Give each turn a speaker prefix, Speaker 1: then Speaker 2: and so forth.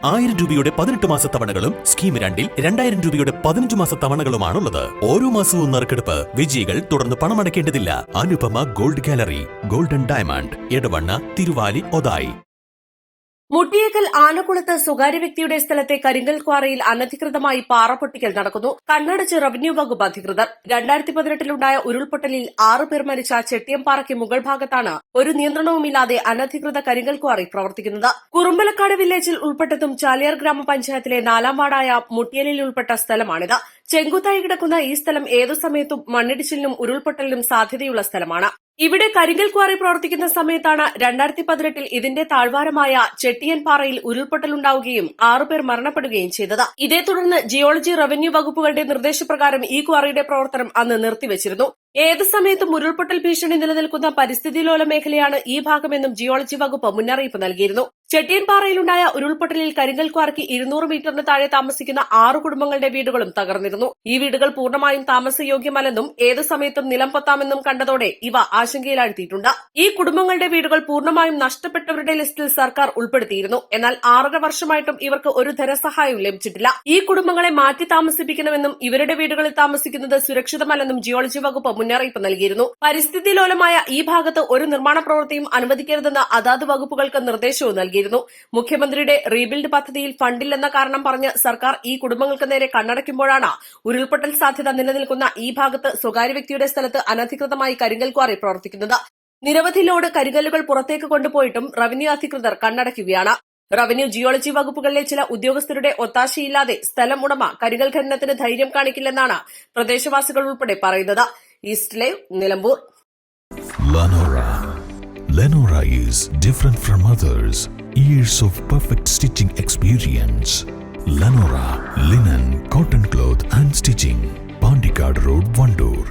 Speaker 1: 1000 രൂപയുടെ 18 മാസ തവണകളും സ്കീം 2-ൽ 2000 രൂപയുടെ 15 മാസ തവണകളുമാണുള്ളത്. ഓരോ മാസവും നറുക്കെടുപ്പ്. വിജയികൾ തുടർന്ന് പണമടയ്ക്കേണ്ടതില്ല. Anupama gold gallery, golden diamond, Edavanna, Thiruvali, Othayi.
Speaker 2: Muttiyekkal ആനക്കുളത്ത് സ്വകാര്യ വ്യക്തിയുടെ സ്ഥലത്തെ കരിങ്കൽ ക്വാറിയിൽ അനധികൃതമായി പാറ പൊട്ടിക്കൽ നടക്കുന്നു. കണ്ണടച്ച് റവന്യൂ വകുപ്പ് അധികൃതർ. 2018-ലുണ്ടായ ഉരുൾപൊട്ടലിൽ 6 പേർ മരിച്ച ചെട്ടിയംപാറയ്ക്ക് മുകൾ ഭാഗത്താണ് ഒരു നിയന്ത്രണവുമില്ലാതെ അനധികൃത കരിങ്കൽ ക്വാറി പ്രവർത്തിക്കുന്നത്. കുറുമ്പലക്കാട് വില്ലേജിൽ ഉൾപ്പെട്ടതും ചാലിയാർ ഗ്രാമപഞ്ചായത്തിലെ 4-ാം വാർഡായ മുട്ടിയലിൽ ഉൾപ്പെട്ട സ്ഥലമാണിത്. ചെങ്കുത്തായി കിടക്കുന്ന ഈ സ്ഥലം ഏതു സമയത്തും മണ്ണിടിച്ചിലിനും ഉരുൾപൊട്ടലിനും സാധ്യതയുള്ള സ്ഥലമാണ്. ഇവിടെ കരിങ്കൽ ക്വാറി പ്രവർത്തിക്കുന്ന സമയത്താണ് 2018-ൽ ഇതിന്റെ താഴ്വാരമായ ചെട്ടിയൻപാറയിൽ ഉരുൾപൊട്ടലുണ്ടാവുകയും 6 പേർ മരണപ്പെടുകയും ചെയ്തത്. ഇതേ തുടർന്ന് ജിയോളജി, റവന്യൂ വകുപ്പുകളുടെ നിർദ്ദേശപ്രകാരം ഈ ക്വാറിയുടെ പ്രവർത്തനം അന്ന് നിർത്തിവച്ചിരുന്നു. ഏത് സമയത്തും ഉരുൾപൊട്ടൽ ഭീഷണി നിലനിൽക്കുന്ന പരിസ്ഥിതിലോല മേഖലയാണ് ഈ ഭാഗമെന്നും ജിയോളജി വകുപ്പ് മുന്നറിയിപ്പ് നൽകിയിരുന്നു. ചെട്ടിയൻപാറയിലുണ്ടായ ഉരുൾപൊട്ടലിൽ കരിങ്കൽ ക്വാറിക്ക് 200 മീറ്ററിന് താഴെ താമസിക്കുന്ന 6 കുടുംബങ്ങളുടെ വീടുകളും തകർന്നിരുന്നു. ഈ വീടുകൾ പൂർണ്ണമായും താമസയോഗ്യമല്ലെന്നും ഏതു സമയത്തും നിലം പൊത്താമെന്നും കണ്ടതോടെ ഇവ ആശങ്കയിലാഴ്ത്തിയിട്ടുണ്ട്. ഈ കുടുംബങ്ങളുടെ വീടുകൾ പൂർണ്ണമായും നഷ്ടപ്പെട്ടവരുടെ ലിസ്റ്റിൽ സർക്കാർ ഉൾപ്പെടുത്തിയിരുന്നു. എന്നാൽ 6.5 വർഷമായിട്ടും ഇവർക്ക് ഒരു ധനസഹായവും ലഭിച്ചിട്ടില്ല. ഈ കുടുംബങ്ങളെ മാറ്റി താമസിപ്പിക്കണമെന്നും ഇവരുടെ വീടുകളിൽ താമസിക്കുന്നത് സുരക്ഷിതമല്ലെന്നും ജിയോളജി വകുപ്പ് മുന്നറിയിപ്പ് നൽകിയിരുന്നു. പരിസ്ഥിതി ലോലമായ ഈ ഭാഗത്ത് ഒരു നിർമ്മാണ പ്രവൃത്തിയും അനുവദിക്കരുതെന്ന് അതാത് വകുപ്പുകൾക്ക് നിർദ്ദേശവും നൽകിയിരുന്നു. മുഖ്യമന്ത്രിയുടെ റീബിൽഡ് പദ്ധതിയിൽ ഫണ്ടില്ലെന്ന കാരണം പറഞ്ഞ് സർക്കാർ ഈ കുടുംബങ്ങൾക്ക് നേരെ കണ്ണടയ്ക്കുമ്പോഴാണ് ഉരുൾപൊട്ടൽ സാധ്യത നിലനിൽക്കുന്ന ഈ ഭാഗത്ത് സ്വകാര്യ വ്യക്തിയുടെ സ്ഥലത്ത് അനധികൃതമായി കരിങ്കൽ ക്വാറി പ്രവർത്തിക്കുന്നത്. നിരവധി ലോഡ് കരിങ്കല്ലുകൾ പുറത്തേക്ക് കൊണ്ടുപോയിട്ടും റവന്യൂ അധികൃതർ കണ്ണടയ്ക്കുകയാണ്. റവന്യൂ, ജിയോളജി വകുപ്പുകളിലെ ചില ഉദ്യോഗസ്ഥരുടെ ഒത്താശയില്ലാതെ സ്ഥലം ഉടമ കരിങ്കൽ ഖനനത്തിന് ധൈര്യം കാണിക്കില്ലെന്നാണ് പ്രദേശവാസികൾ ഉൾപ്പെടെ പറയുന്നത്. East live, Nilambur.
Speaker 3: Lenora is different from others. Years of perfect stitching experience. Lenora linen, cotton cloth and stitching. Pandikad Road, Vandoor.